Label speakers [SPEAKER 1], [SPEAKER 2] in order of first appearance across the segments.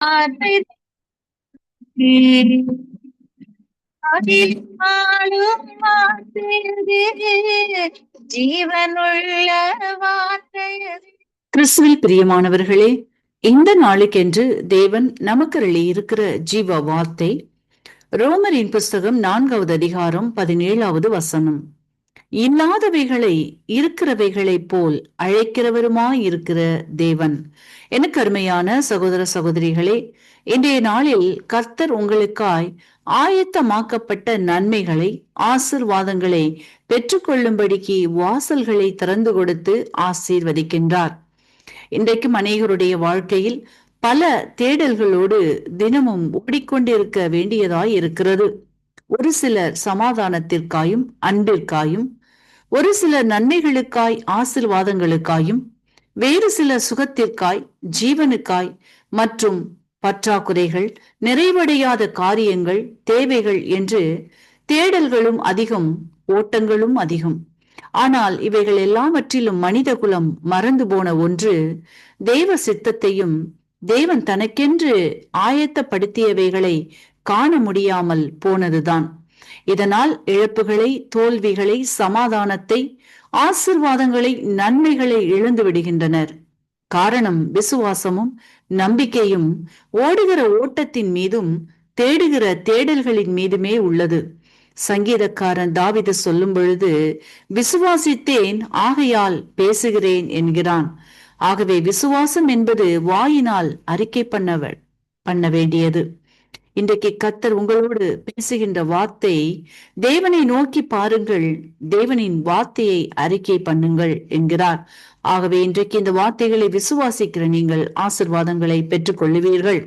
[SPEAKER 1] வார்த்தை அதில் ஆளும் வார்த்தையது, ஜீவனுள்ள வார்த்தையது. கிறிஸ்துவில் பிரியமானவர்களே, இந்த நாளுக்கென்று தேவன் நமக்கு இருக்கிற ஜீவ வார்த்தை ரோமரின் புஸ்தகம் 4வது அதிகாரம் 17வது வசனம். இல்லாதவைகளை இருக்கிறவைகளைப் போல் அழைக்கிறவருமாயிருக்கிற தேவன். எனக்கு அருமையான சகோதர சகோதரிகளே, இன்றைய நாளில் கர்த்தர் உங்களுக்காய் ஆயத்தமாக்கப்பட்ட நன்மைகளை, ஆசிர்வாதங்களை பெற்றுக்கொள்ளும்படிக்கு வாசல்களை திறந்து கொடுத்து ஆசீர்வதிக்கின்றார். இன்றைக்கும் அநேகருடைய வாழ்க்கையில் பல தேடல்களோடு தினமும் ஓடிக்கொண்டிருக்க வேண்டியதாய் இருக்கிறது. ஒரு சிலர் சமாதானத்திற்காயும் அன்பிற்காயும், ஒரு சிலர் நன்மைகளுக்காய் ஆசிர்வாதங்களுக்காயும், வேறு சில சுகத்திற்காய், ஜீவனுக்காய் மற்றும் பற்றாக்குறைகள், நிறைவடையாத காரியங்கள், தேவைகள் என்று தேடல்களும் அதிகம், ஓட்டங்களும் அதிகம். ஆனால் இவைகள் எல்லாவற்றிலும் மனித குலம் மறந்து போன ஒன்று, தேவ சித்தத்தையும் தேவன் தனக்கென்று ஆயத்தப்படுத்தியவைகளை காண முடியாமல் போனதுதான். இதனால் இழப்புகளை, தோல்விகளை, சமாதானத்தை, ஆசிர்வாதங்களை, நன்மைகளை இழந்து விடுகின்றனர். காரணம் விசுவாசமும் நம்பிக்கையும் ஓடுகிற ஓட்டத்தின் மீதும் தேடுகிற தேடல்களின் மீதுமே உள்ளது. சங்கீதக்காரன் தாவீது சொல்லும் பொழுது, விசுவாசித்தேன் ஆகையால் பேசுகிறேன் என்கிறான். ஆகவே விசுவாசம் என்பது வாயினால் அறிக்கை பண்ண வேண்டியது. இன்றைக்கு கர்த்தர் உங்களோடு பேசுகின்ற வார்த்தை, தேவனை நோக்கி பாருங்கள், தேவனின் வார்த்தையை அறிக்கை பண்ணுங்கள் என்கிறார். ஆகவே இன்றைக்கு இந்த வார்த்தைகளை விசுவாசிக்கிற நீங்கள் ஆசிர்வாதங்களை பெற்றுக் கொள்ளுவீர்கள்.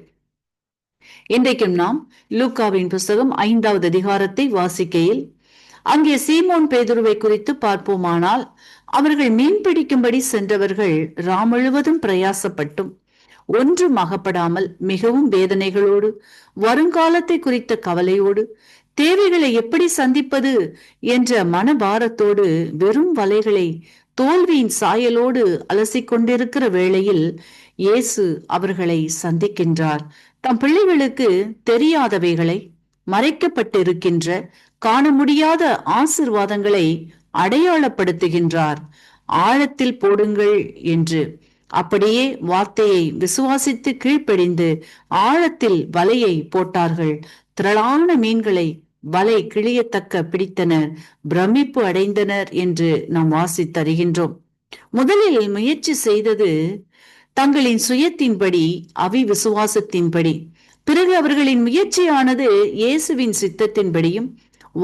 [SPEAKER 1] இன்றைக்கும் நாம் லூக்காவின் புஸ்தகம் 5வது அதிகாரத்தை வாசிக்கையில் அங்கே சீமோன் பேதுருவை குறித்து பார்ப்போமானால், அவர்கள் மீன் பிடிக்கும்படி சென்றவர்கள் ராம் முழுவதும் பிரயாசப்பட்டும் ஒன்றும் அகப்படாமல் மிகவும் வேதனைகளோடு, வருங்காலத்தை குறித்த கவலையோடு, தேவைகளை எப்படி சந்திப்பது என்ற மனபாரத்தோடு வெறும் வலைகளை தோல்வியின் சாயலோடு அலசிக்கொண்டிருக்கிற வேளையில் இயேசு அவர்களை சந்திக்கின்றார். தம் பிள்ளைகளுக்கு தெரியாதவைகளை, மறைக்கப்பட்டிருக்கின்ற காண முடியாத ஆசிர்வாதங்களை அடையாளப்படுத்துகின்றார். ஆழத்தில் போடுங்கள் என்று. அப்படியே வார்த்தையை விசுவாசித்து கீழ்ப்படிந்து ஆழத்தில் வலையை போட்டார்கள். திரளான மீன்களை வலை கிழியத்தக்க பிடித்தனர், பிரமிப்பு அடைந்தனர் என்று நாம் வாசித்தருகின்றோம். முதலில் முயற்சி செய்தது தங்களின் சுயத்தின்படி, அவிவிசுவாசத்தின்படி. பிறகு அவர்களின் முயற்சியானது இயேசுவின் சித்தத்தின்படியும்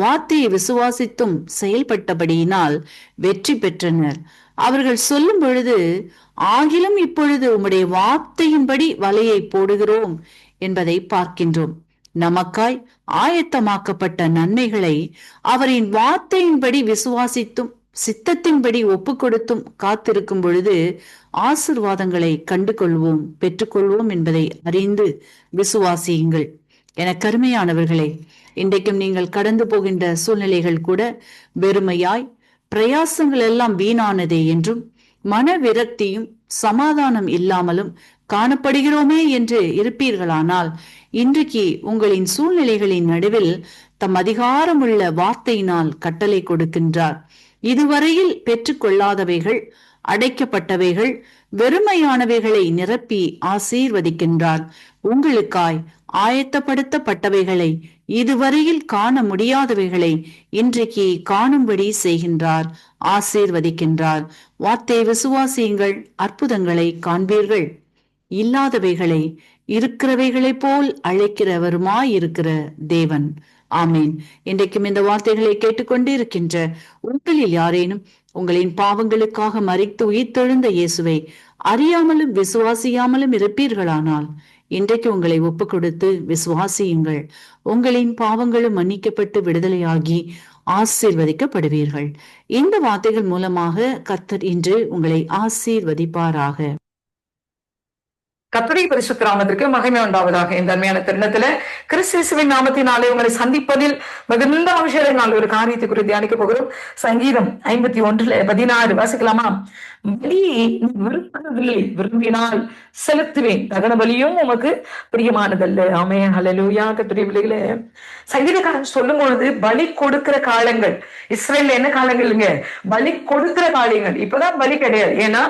[SPEAKER 1] வார்த்தையை விசுவாசித்தும் செயல்பட்டபடியினால் வெற்றி பெற்றனர். அவர்கள் சொல்லும் பொழுது, ஆகிலும் இப்பொழுது உம்முடைய வார்த்தையின்படி வலையை போடுகிறோம் என்பதை பார்க்கின்றோம். நமக்காய் ஆயத்தமாக்கப்பட்ட நன்மைகளை அவரின் வார்த்தையின்படி விசுவாசித்தும் சித்தத்தின்படி ஒப்பு கொடுத்தும் காத்திருக்கும் பொழுது ஆசிர்வாதங்களை கண்டு கொள்வோம், பெற்றுக்கொள்வோம் என்பதை அறிந்து விசுவாசியுங்கள். என கருமையானவர்களே, இன்றைக்கும் நீங்கள் கடந்து போகின்ற சூழ்நிலைகள் கூட வெறுமையாய், பிரயாசங்கள் எல்லாம் வீணானதே என்றும், மன விரக்தியும் சமாதானம் இல்லாமலும் காணப்படுகிறோமே என்று இருப்பீர்களானால், இன்றைக்கு உங்களின் சூழ்நிலைகளின் நடுவில் தம் அதிகாரமுள்ள வார்த்தையினால் கட்டளை கொடுக்கின்றார். இதுவரையில் பெற்றுக்கொள்ளாதவைகள், அடைக்கப்பட்டவைகள், வெறுமையானவைகளை நிரப்பி ஆசீர்வதிக்கின்றார். உங்களுக்காய் ஆயத்தப்படுத்தப்பட்டவைகளை, இதுவரையில் காண முடியாதவைகளை இன்றைக்கு காணும்படி செய்கின்றார், ஆசீர்வதிக்கின்றார். வார்த்தை விசுவாசியுங்கள், அற்புதங்களை காண்பீர்கள். இல்லாதவைகளை இருக்கிறவைகளைப் போல் அழைக்கிறவருமாயிருக்கிற தேவன். ஆமீன். இன்றைக்கும் இந்த வார்த்தைகளை கேட்டுக்கொண்டு இருக்கின்ற உங்களில் யாரேனும் உங்களின் பாவங்களுக்காக மரித்து உயிர்த்தெழுந்த இயேசுவை அறியாமலும் விசுவாசியாமலும் இருப்பீர்களானால், இன்றைக்கு உங்களை ஒப்பு கொடுத்து விசுவாசியுங்கள். உங்களின் பாவங்களும் மன்னிக்கப்பட்டு விடுதலையாகி ஆசீர்வதிக்கப்படுவீர்கள். இந்த வார்த்தைகள் மூலமாக கர்த்தர் இன்று உங்களை ஆசீர்வதிப்பாராக.
[SPEAKER 2] கர்த்தருடைய பரிசுத்த நாமத்திற்கு மகிமை உண்டாவதாக. இந்த அருமையான தருணத்துல கிறிஸ்துவின் நாமத்தினாலே உங்களை சந்திப்பதில் மிகுந்த மகிழ்ச்சியோடு நாள் ஒரு காரியத்தை குறித்து தியானிக்க போகிறோம். சங்கீதம் 51:16 வாசிக்கலாமா? பலியை நீ விரும்பவில்லை, விரும்பினால் செலுத்துவேன், தகன பலியும் உமக்கு பிரியமானதல்ல. ஆமென், ஹல்லேலூயா. கர்த்தருடைய பிள்ளைகளே, சங்கீதக்காரன் சொல்லும் பொழுது பலி கொடுக்கிற காலங்கள், இஸ்ரேல்ல என்ன காலங்கள்ங்க? பலி கொடுக்கிற காலங்கள். இப்பதான் பலி கிடையாது. ஏன்னா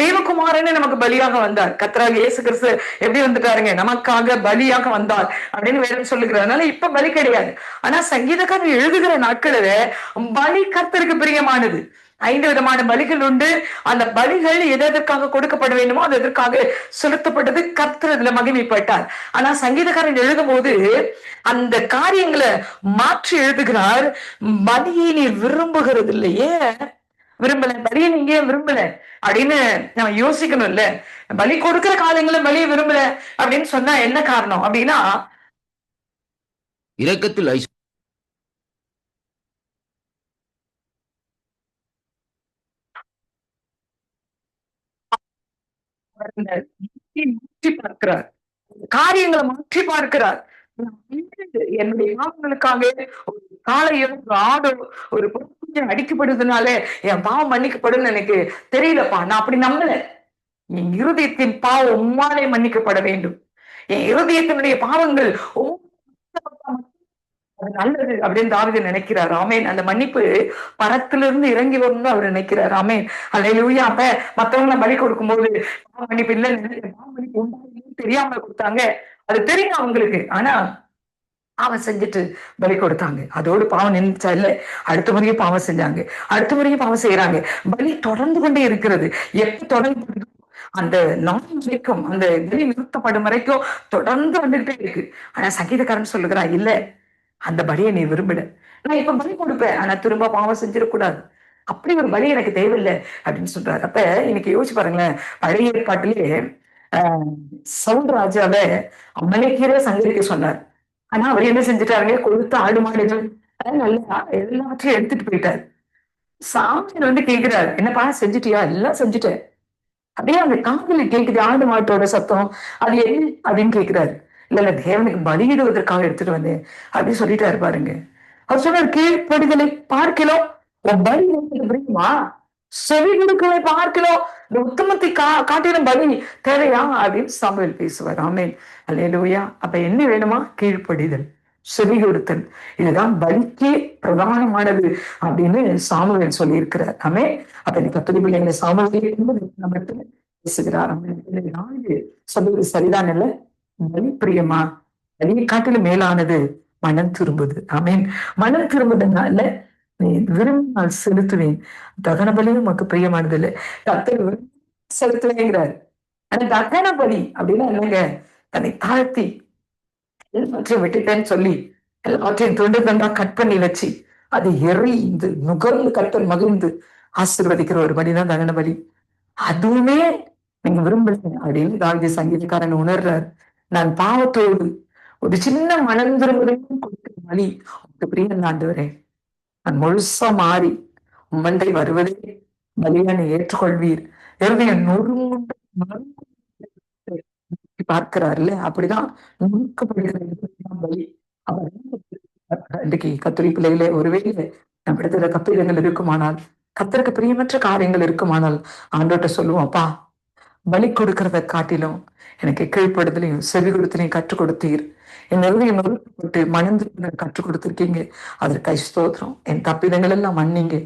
[SPEAKER 2] தேவகுமாரனே நமக்கு பலியாக வந்தார். கர்த்தராகிய இயேசு கிறிஸ்து எப்படி வந்துட்டாருங்க? நமக்காக பலியாக வந்தார் அப்படின்னு வேதம் சொல்லுகிறார். அதனால இப்ப பலி கிடையாது. ஆனா சங்கீதக்காரன் எழுதுகிற நாட்களில பலி கர்த்தருக்கு பிரியமானது. 5 விதமான பலிகள் உண்டு. அந்த பலிகள் எதற்காக கொடுக்கப்பட வேண்டுமோ அது எதற்காக செலுத்தப்பட்டது. கர்த்தர் அதுல மகிமைப்பட்டார். ஆனா சங்கீதக்காரன் எழுதும் போது அந்த காரியங்களை மாற்றி எழுதுகிறார். பலியை நீ விரும்புகிறது இல்லையே, விரும்பல, பலியை நீங்க ஏன் விரும்பல அப்படின்னு நம்ம யோசிக்கணும் இல்ல. பலி கொடுக்கிற காலங்களை பலியை விரும்பல அப்படின்னு சொன்னா என்ன காரணம் அப்படின்னா,
[SPEAKER 3] இரக்கத்தில்
[SPEAKER 2] மாற்றி பார்க்கிறார், காரியங்களை மாற்றி பார்க்கிறார். என்னுடைய பாவங்களுக்காக ஒரு காளையோ ஒரு ஆடோ ஒரு கொஞ்சம் அடிக்கப்படுறதுனால என் பாவம் மன்னிக்கப்படும் எனக்கு தெரியலப்பா, நான் அப்படி நம்பல. என் இருதயத்தின் பாவம் உம்மாலே மன்னிக்கப்பட வேண்டும். என் இருதயத்தினுடைய பாவங்கள் அது நல்லது அப்படின்னு தாவீது நினைக்கிறார். ஆமேன். அந்த மன்னிப்பு பரத்திலிருந்து இறங்கி வரும்னு அவர் நினைக்கிறார். ஆமேன், அல்லேலூயா. அப்ப மத்தவங்க பலி கொடுக்கும்போது பாவ மன்னிப்பு இல்ல, பாவ மன்னிப்பு உண்டாகுன்னு தெரியாம கொடுத்தாங்க. அது தெரியும் அவங்களுக்கு. ஆனா பாவம் செஞ்சுட்டு பலி கொடுத்தாங்க. அதோடு பாவம் நின்றுச்சா? இல்ல, அடுத்த முறையும் பாவம் செஞ்சாங்க, அடுத்த முறையும் பாவம் செய்யறாங்க. பலி தொடர்ந்து கொண்டே இருக்கிறது. எப்ப தொடர்ந்து அந்த நாள் வரைக்கும், அந்த பலி நிறுத்தப்படும் வரைக்கும் தொடர்ந்து வந்துகிட்டே இருக்கு. ஆனா சங்கீதக்காரன் சொல்லுகிறான், இல்ல, அந்த பலியை நீ விரும்பிட. நான் இப்ப பலி கொடுப்பேன், ஆனா திரும்ப பாவம் செஞ்சிடக்கூடாது. அப்படி ஒரு பலி எனக்கு தேவையில்லை அப்படின்னு சொல்றாரு. அப்ப இன்னைக்கு யோசிச்சு பாருங்களேன், பழைய ஏற்பாட்டிலே சவுல் ராஜாவை அமலேக்கியரே சங்கரிக்க சொன்னார். ஆனா அவர் என்ன செஞ்சுட்டாருங்க? கொழுத்த ஆடு மாடுகள் நல்லா எல்லாத்தையும் எடுத்துட்டு போயிட்டாரு. சாமியார் வந்து கேட்கிறாரு, என்னப்பா செஞ்சுட்டியா? எல்லாம் செஞ்சுட்டேன். அப்படியே அந்த காதுல கேக்குது ஆடு மாட்டோட சத்தம், அது என்ன அப்படின்னு கேட்கிறாரு. இல்ல தேவனுக்கு பலியிடுவதற்காக எடுத்துட்டு வந்தேன் அப்படின்னு சொல்லிட்டாரு பாருங்க. அவர் சொன்னார், கீழ்ப்படிதலை பார்க்கலாம் உன் பலி புரியுமா? செவி கொடுக்கலை பார்க்கலாம் இந்த உத்தமத்தை காட்டிலும் பலி தேவையா அப்படின்னு சாமுவேல் பேசுவார். ஆமேன், அல்லேலூயா. அப்ப என்ன வேணுமா? கீழ்ப்படிதல், செவி கொடுத்தல், இதுதான் பலிக்கே பிரதானமானது அப்படின்னு சாமுவேல் சொல்லி இருக்கிறார். ஆமே. அப்ப எனக்கு கத்துடி பிள்ளைங்களை சாமுவேல் நம்ம பேசுகிறார். சொல்லுவது சரிதான் இல்ல? பலி பிரியமா? பலியை காட்டிலும் மேலானது மனம் திரும்புது. ஆமேன். மனம் திரும்புதுனால நீ விரும்பினால் செலுத்துவேன், தகன பலியும் உனக்கு பிரியமானது இல்லை. கர்த்தர் செலுத்துவேங்கிறாரு. ஆனா தகன பலி அப்படின்னா என்னங்க? தன்னை தாழ்த்தி எல்லாத்தையும் விட்டுட்டேன்னு சொல்லி எல்லாத்தையும் துண்டு துண்டா கட் பண்ணி வச்சு அது எரிந்து நுகர்ந்து கர்த்தர் மகிழ்ந்து ஆசீர்வதிக்கிற ஒரு பலிதான் தகன பலி. அதுவுமே நீங்க விரும்பல அப்படின்னு தாவீது சங்கீதக்காரன் உணர்றாரு. நான் பாவத்தோடு ஒரு சின்ன மனம் திரும்புதலையும் கொடுக்கிற பலி உங்களுக்கு பிரியம் ஆண்டவரே, நான் முழுசா மாறி உம்மண்டை வருவதே பலியா நீ ஏற்றுக்கொள்வீர். நொறுங்குண்டு பார்க்கிறாருல்ல, அப்படிதான் நுணுக்கப்படுகிற பலி. அவர் இன்றைக்கு கத்துரை பிள்ளைகளே, ஒருவேளை நம்ம இடத்துல கப்பீரங்கள் இருக்குமானால், கத்தருக்கு பிரியமற்ற காரியங்கள் இருக்குமானால் ஆண்டோட்ட சொல்லுவோம், அப்பா பலி கொடுக்கறத காட்டிலும் எனக்கு கீழ்ப்படுதலையும் செவி கொடுத்தலையும் கற்றுக் கொடுத்தீர். என் நிறுவனம் நொறுக்கப்பட்டு மணந்து கற்றுக் கொடுத்திருக்கீங்க, அதற்கு ஸ்தோத்திரம். என் தப்பிதங்கள் எல்லாம் மன்னிங்க,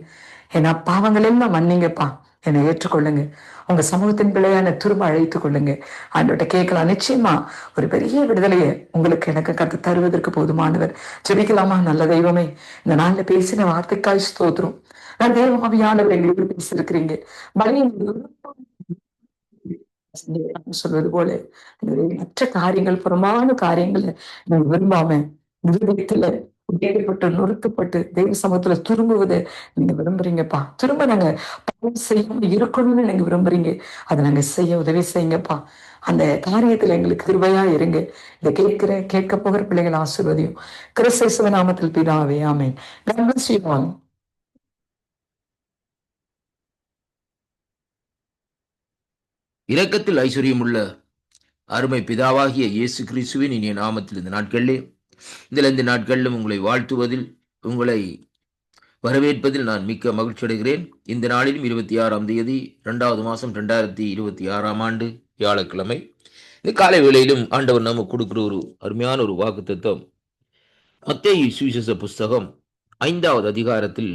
[SPEAKER 2] என் பாவங்கள் எல்லாம் மன்னிங்கப்பா, என்னை ஏற்றுக்கொள்ளுங்க, உங்க சமூகத்தின் பிள்ளையான திரும்ப அழைத்துக் கொள்ளுங்க. ஆண்டோட்ட கேட்கலாம். நிச்சயமா ஒரு பெரிய விடுதலையை உங்களுக்கு எனக்கு கற்று தருவதற்கு போதுமானவர். ஜெபிக்கலாமா? நல்ல தெய்வமே, இந்த நாள்ல பேசின வார்த்தைக்காய் ஸ்தோத்திரம். நான் தேவமாவியானவர் எங்களோடு பேசியிருக்கிறீங்க. பலியின் சொல்வது போல மற்ற காரியங்கள், புறமான காரியங்களை நீங்க விரும்பாம நிருபத்துல உடையப்பட்டு நொறுக்கப்பட்டு தெய்வ சமூகத்துல திரும்புவதை நீங்க விரும்புறீங்கப்பா. திரும்ப நாங்க பாவம் செய்யாம இருக்கணும்னு நீங்க விரும்புறீங்க. அதை நாங்க செய்ய உதவி செய்யுங்கப்பா. அந்த காரியத்துல எங்களுக்கு கிருபையா இருங்க. இதை கேட்க போகிற பிள்ளைகள் ஆசீர்வதியும். கிறிஸ்து நாமத்தில் பிதாவே, ஆமென். God bless you all.
[SPEAKER 3] இரக்கத்தில் ஐஸ்வர்யமுள்ள அருமை பிதாவாகிய இயேசு கிறிஸ்துவின் இனிய நாமத்தில் இந்த நாட்களிலும் உங்களை வாழ்த்துவதில், உங்களை வரவேற்பதில் நான் மிக்க மகிழ்ச்சி அடைகிறேன். இந்த நாளிலும் 26ஆம் தேதி 2வது மாதம் 2026ஆம் ஆண்டு வியாழக்கிழமை. இந்த காலை வேளையிலும் ஆண்டவர் நமக்கு கொடுக்கிற ஒரு அருமையான ஒரு வாக்குத்தத்தம் மத்தேயு சுவிசேஷ புஸ்தகம் 5வது அதிகாரத்தில்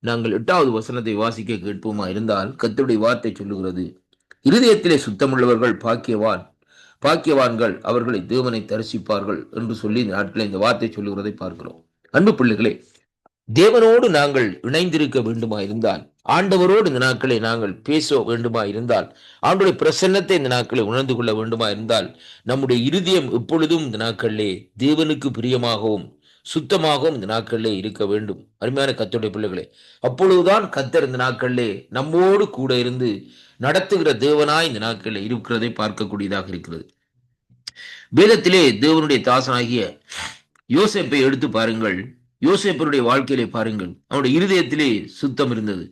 [SPEAKER 3] நாங்கள் 8வது வசனத்தை வாசிக்க கேட்போமா இருந்தால், கர்த்தருடைய வார்த்தை சொல்லுகிறது, இருதயத்திலே சுத்தமுள்ளவர்கள் பாக்கியவான்கள், அவர்களை தேவனை தரிசிப்பார்கள் என்று சொல்லி இந்த நாட்களில் இந்த வார்த்தை சொல்லுகிறதை பார்க்கிறோம். அன்பு பிள்ளைகளே, தேவனோடு நாங்கள் இணைந்திருக்க வேண்டுமா இருந்தால், ஆண்டவரோடு இந்த நாட்களை நாங்கள் பேச வேண்டுமா இருந்தால், ஆண்டவருடைய பிரசன்னத்தை இந்த நாட்களை உணர்ந்து கொள்ள வேண்டுமா இருந்தால், நம்முடைய இருதயம் எப்பொழுதும் இந்த நாட்களிலே தேவனுக்கு பிரியமாகவும் சுத்தமாகவும் இந்த நாட்களிலே இருக்க வேண்டும். அருமையான கர்த்தருடைய பிள்ளைகளே, அப்பொழுதுதான் கர்த்தர் இந்த நாட்களிலே நம்மோடு கூட இருந்து நடத்துகிற தேவனாய் இந்த நாட்களில் இருக்கிறதை பார்க்கக்கூடியதாக இருக்கிறது. வேதத்திலே தேவனுடைய தாசனாகிய யோசேப்பை எடுத்து பாருங்கள். யோசேப்பருடைய வாழ்க்கையிலே பாருங்கள், அவனுடைய இருதயத்திலே சுத்தம் இருந்தது.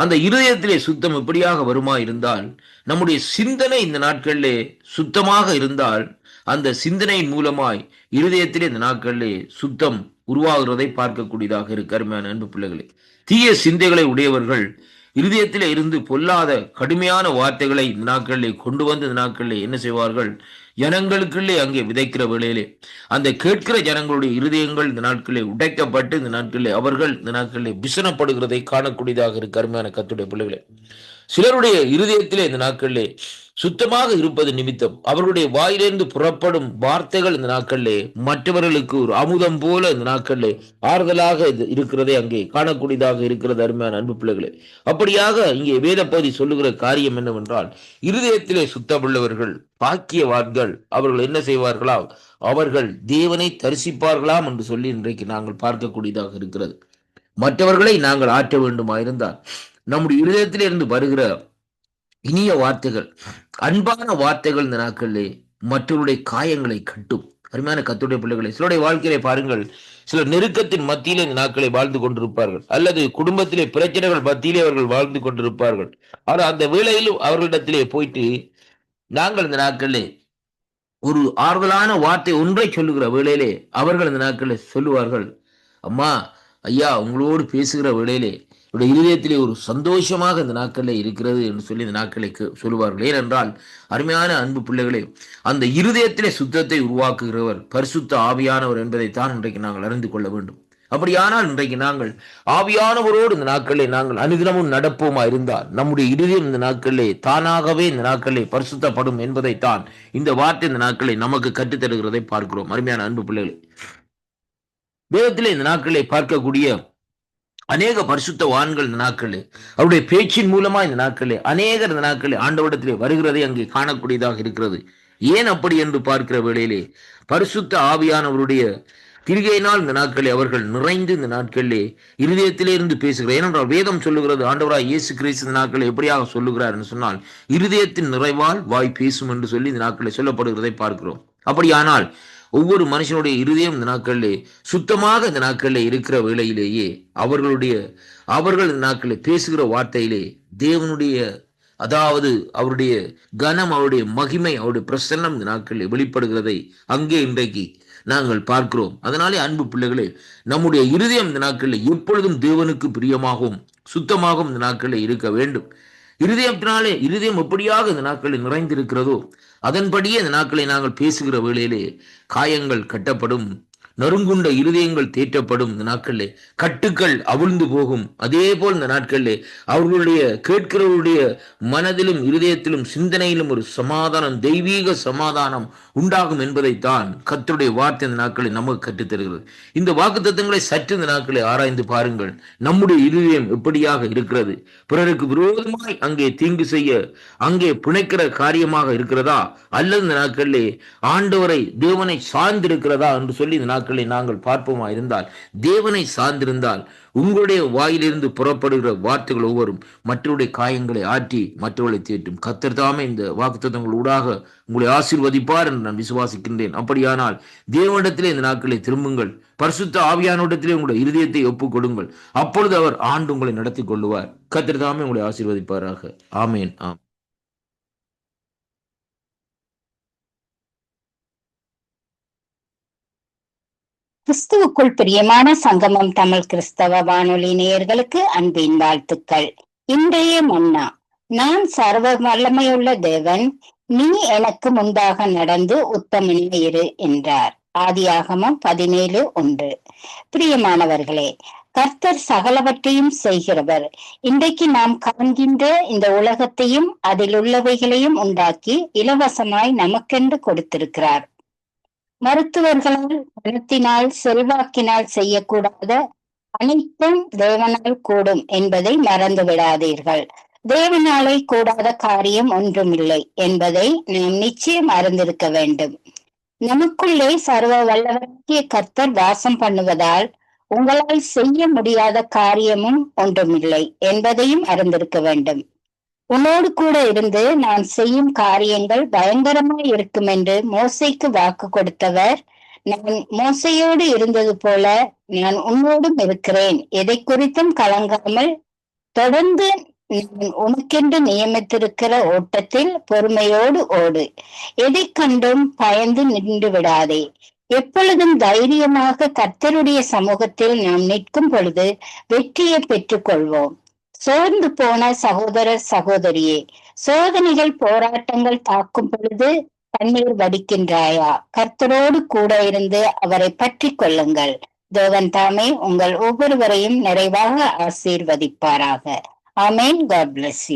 [SPEAKER 3] அந்த இருதயத்திலே சுத்தம் எப்படியாக வருமா இருந்தால், நம்முடைய சிந்தனை இந்த நாட்களிலே சுத்தமாக இருந்தால், அந்த சிந்தனையின் மூலமாய் இருதயத்திலே இந்த நாட்களிலே சுத்தம் உருவாகிறதை பார்க்கக்கூடியதாக இருக்கு. அருமையான அன்பு பிள்ளைகளே, தீய சிந்தைகளை உடையவர்கள் இருதயத்திலே இருந்து பொல்லாத கடுமையான வார்த்தைகளை இந்த நாட்களிலே கொண்டு வந்து இந்த நாட்களிலே என்ன செய்வார்கள், ஜனங்களுக்குள்ளே அங்கே விதைக்கிற வேளையிலே அந்த கேட்கிற ஜனங்களுடைய இருதயங்கள் இந்த நாட்களிலே உடைக்கப்பட்டு இந்த நாட்களிலே அவர்கள் இந்த நாட்களிலே விசனப்படுகிறதை காணக்கூடியதாக இருக்கு. அருமையான கர்த்தருடைய பிள்ளைகளே, சிலருடைய இருதயத்திலே இந்த நாட்களிலே சுத்தமாக இருப்பது நிமித்தம் அவர்களுடைய வாயிலிருந்து புறப்படும் வார்த்தைகள் இந்த நாட்களிலே மற்றவர்களுக்கு ஒரு அமுதம் போல இந்த நாட்களிலே ஆறுதலாக இருக்கிறதை அங்கே காணக்கூடியதாக இருக்கிறது. அருமையான அன்பு பிள்ளைகளே, அப்படியாக இங்கே வேத பகுதி சொல்லுகிற காரியம் என்னவென்றால், இருதயத்திலே சுத்தமுள்ளவர்கள் பாக்கியவான்கள், அவர்கள் என்ன செய்வார்களாம், அவர்கள் தேவனை தரிசிப்பார்களாம் என்று சொல்லி இன்றைக்கு நாங்கள் பார்க்கக்கூடியதாக இருக்கிறது. மற்றவர்களை நாங்கள் ஆற்ற வேண்டுமா இருந்தால், நம்முடைய இருதயத்திலே இருந்து வருகிற இனிய வார்த்தைகள், அன்பான வார்த்தைகள் இந்த நாட்களிலே மற்றவருடைய காயங்களை கட்டும். அருமையான கர்த்தருடைய பிள்ளைகளை, சிலருடைய வாழ்க்கையிலே பாருங்கள், சிலர் நெருக்கத்தின் மத்தியிலே இந்த நாட்களை வாழ்ந்து கொண்டிருப்பார்கள், அல்லது குடும்பத்திலே பிரச்சனைகள் மத்தியிலே அவர்கள் வாழ்ந்து கொண்டிருப்பார்கள். ஆனால் அந்த வேளையிலும் அவர்களிடத்திலே போயிட்டு நாங்கள் இந்த நாட்களிலே ஒரு ஆறுதலான வார்த்தை ஒன்றை சொல்லுகிற வேளையிலே அவர்கள் இந்த நாட்களில் சொல்லுவார்கள், அம்மா ஐயா உங்களோடு பேசுகிற வேளையிலே என்னுடைய இருதயத்திலே ஒரு சந்தோஷமாக இந்த நாட்களில் இருக்கிறது என்று சொல்லி இந்த நாட்களை சொல்லுவார்கள். ஏனென்றால் அருமையான அன்பு பிள்ளைகளே, அந்த இருதயத்திலே சுத்தத்தை உருவாக்குகிறவர் பரிசுத்த ஆவியானவர் என்பதைத்தான் இன்றைக்கு நாங்கள் அறிந்து கொள்ள வேண்டும். அப்படியானால் இன்றைக்கு நாங்கள் ஆவியானவரோடு இந்த நாட்களிலே நாங்கள் அனுதினமும் நடப்போமா இருந்தால், நம்முடைய இருதயம் இந்த நாட்களிலே தானாகவே இந்த நாட்களிலே பரிசுத்தப்படும் என்பதைத்தான் இந்த வார்த்தை இந்த நாட்களை நமக்கு கற்றுத்தருகிறதை பார்க்கிறோம். அருமையான அன்பு பிள்ளைகளே, வேதத்திலே இந்த நாட்களை பார்க்கக்கூடிய அநேக பரிசுத்தவான்கள் இந்த நாட்களே அவருடைய பேச்சின் மூலமா இந்த நாட்களே அநேகர் இந்த நாட்களே ஆண்டவரிடத்திலே வருகிறதை அங்கே காணக்கூடியதாக இருக்கிறது. ஏன் அப்படி என்று பார்க்கிற வேளையிலே பரிசுத்த ஆவியானவருடைய கிரிகையினால் இந்த நாட்களே அவர்கள் நிறைந்து இந்த நாட்களிலே இருதயத்திலே இருந்து பேசுகிறார். ஏனென்றால் வேதம் சொல்லுகிறது, ஆண்டவராய் இயேசு கிறிஸ்து இந்த நாட்களை எப்படியாக சொல்லுகிறார் என்று சொன்னால், இருதயத்தின் நிறைவால் வாய் பேசும் என்று சொல்லி இந்த நாட்களை சொல்லப்படுகிறதை பார்க்கிறோம். அப்படியானால் ஒவ்வொரு மனுஷனுடைய இருதயம் இந்த நாட்களிலே சுத்தமாக இந்த நாட்களிலே இருக்கிற வேளையிலேயே அவர்கள் இந்த நாட்களில் பேசுகிற வார்த்தையிலே தேவனுடைய, அதாவது அவருடைய கனம், அவருடைய மகிமை, அவருடைய பிரசன்னம் இந்த நாட்களில் வெளிப்படுகிறதை அங்கே இன்றைக்கு நாங்கள் பார்க்கிறோம். அதனாலே அன்பு பிள்ளைகளே, நம்முடைய இருதயம் இந்த நாட்களில் எப்பொழுதும் தேவனுக்கு பிரியமாகவும் சுத்தமாகவும் இந்த நாட்களில் இருக்க வேண்டும். இருதயம் எப்படியாக இந்த நாட்களில் நிறைந்திருக்கிறதோ அதன்படியே இந்த நாட்களை நாங்கள் பேசுகிற வேளையிலே காயங்கள் கட்டப்படும், நறுங்குண்ட இருதயங்கள் தேற்றப்படும். இந்த நாட்களிலே கட்டுக்கள் அவிழ்ந்து போகும். அதே போல் இந்த நாட்களிலே அவர்களுடைய கேட்கிறவருடைய மனதிலும் இருதயத்திலும் சிந்தனையிலும் ஒரு சமாதானம், தெய்வீக சமாதானம் உண்டாகும் என்பதைத்தான் கர்த்தருடைய வார்த்தை இந்த நாட்களை நமக்கு கற்றுத்தருகிறது. இந்த வாக்குத்தத்தங்களை சற்று இந்த நாட்களை ஆராய்ந்து பாருங்கள். நம்முடைய இருதயம் எப்படியாக இருக்கிறது? பிறருக்கு விரோதமாய் அங்கே தீங்கு செய்ய அங்கே பிணைக்கிற காரியமாக இருக்கிறதா, அல்லது இந்த நாட்களிலே ஆண்டவரை தேவனை சார்ந்திருக்கிறதா என்று சொல்லி இந்த நாட்களை நாங்கள் பார்ப்போமா இருந்தால், தேவனை சார்ந்திருந்தால் உங்களுடைய வாயிலிருந்து புறப்படுகிற வார்த்தைகள் ஒவ்வொரும் மற்றவருடைய காயங்களை ஆற்றி மற்றவர்களை தேற்றும். கர்த்தர் தாமே இந்த வாக்குத்தத்தங்கள் ஊடாக உங்களை ஆசீர்வதிப்பார் என்று நான் விசுவாசிக்கின்றேன். அப்படியானால் தேவனிடத்திலே இந்த நாட்களை திரும்புங்கள், பரிசுத்த ஆவியானவரிடத்திலே உங்களுடைய இருதயத்தை ஒப்புக் கொடுங்கள். அப்பொழுது அவர் ஆண்டு உங்களை நடத்தி கொள்ளுவார். கர்த்தர் தாமே உங்களை ஆசீர்வதிப்பாராக. ஆமேன். ஆம்.
[SPEAKER 4] கிறிஸ்துவுக்குள் பிரியமான சங்கமம் தமிழ் கிறிஸ்தவ வானொலி நேயர்களுக்கு அன்பின் வாழ்த்துக்கள். இன்றைய மன்னா, நான் சர்வ வல்லமையுள்ள தேவன், நீ எனக்கு முன்பாக நடந்து உத்தமனாய் இரு என்றார். ஆதியாகமம் 17:1. பிரியமானவர்களே, கர்த்தர் சகலவற்றையும் செய்கிறவர். இன்றைக்கு நாம் காண்கின்ற இந்த உலகத்தையும் அதில் உள்ளவைகளையும் உண்டாக்கி இலவசமாய் நமக்கென்று கொடுத்திருக்கிறார். மருத்துவர்களால், பணத்தினால், செல்வாக்கினால் செய்யக்கூடாத அனைத்தும் தேவனால் கூடும் என்பதை மறந்து விடாதீர்கள். தேவனாலே கூடாத காரியம் ஒன்றுமில்லை என்பதை நாம் நிச்சயம் அறிந்திருக்க வேண்டும். நமக்குள்ளே சர்வ வல்லவராகிய கர்த்தர் வாசம் பண்ணுவதால் உங்களால் செய்ய முடியாத காரியமும் ஒன்றுமில்லை என்பதையும் அறிந்திருக்க வேண்டும். உன்னோடு கூட இருந்து நான் செய்யும் காரியங்கள் பயங்கரமாய் இருக்கும் என்று மோசைக்கு வாக்கு கொடுத்தவர், நான் மோசையோடு இருந்தது போல நான் உன்னோடும் இருக்கிறேன். எதை குறித்தும் கலங்காமல் தொடர்ந்து நான் உனக்கென்று நியமித்திருக்கிற ஓட்டத்தில் பொறுமையோடு ஓடு. எதை கண்டும் பயந்து நின்று விடாதே. எப்பொழுதும் தைரியமாக கர்த்தருடைய சமூகத்தில் நாம் நிற்கும் பொழுது வெற்றியை பெற்றுக் கொள்வோம். சோர்ந்து போன சகோதரர் சகோதரியே, சோதனைகள் போராட்டங்கள் தாக்கும் பொழுது கண்ணீர் வடிக்கின்றாயா? கர்த்தரோடு கூட இருந்து அவரை பற்றி கொள்ளுங்கள். தேவன் தாமே உங்கள் ஒவ்வொருவரையும் நிறைவாக ஆசீர்வதிப்பாராக. ஆமென். God bless you.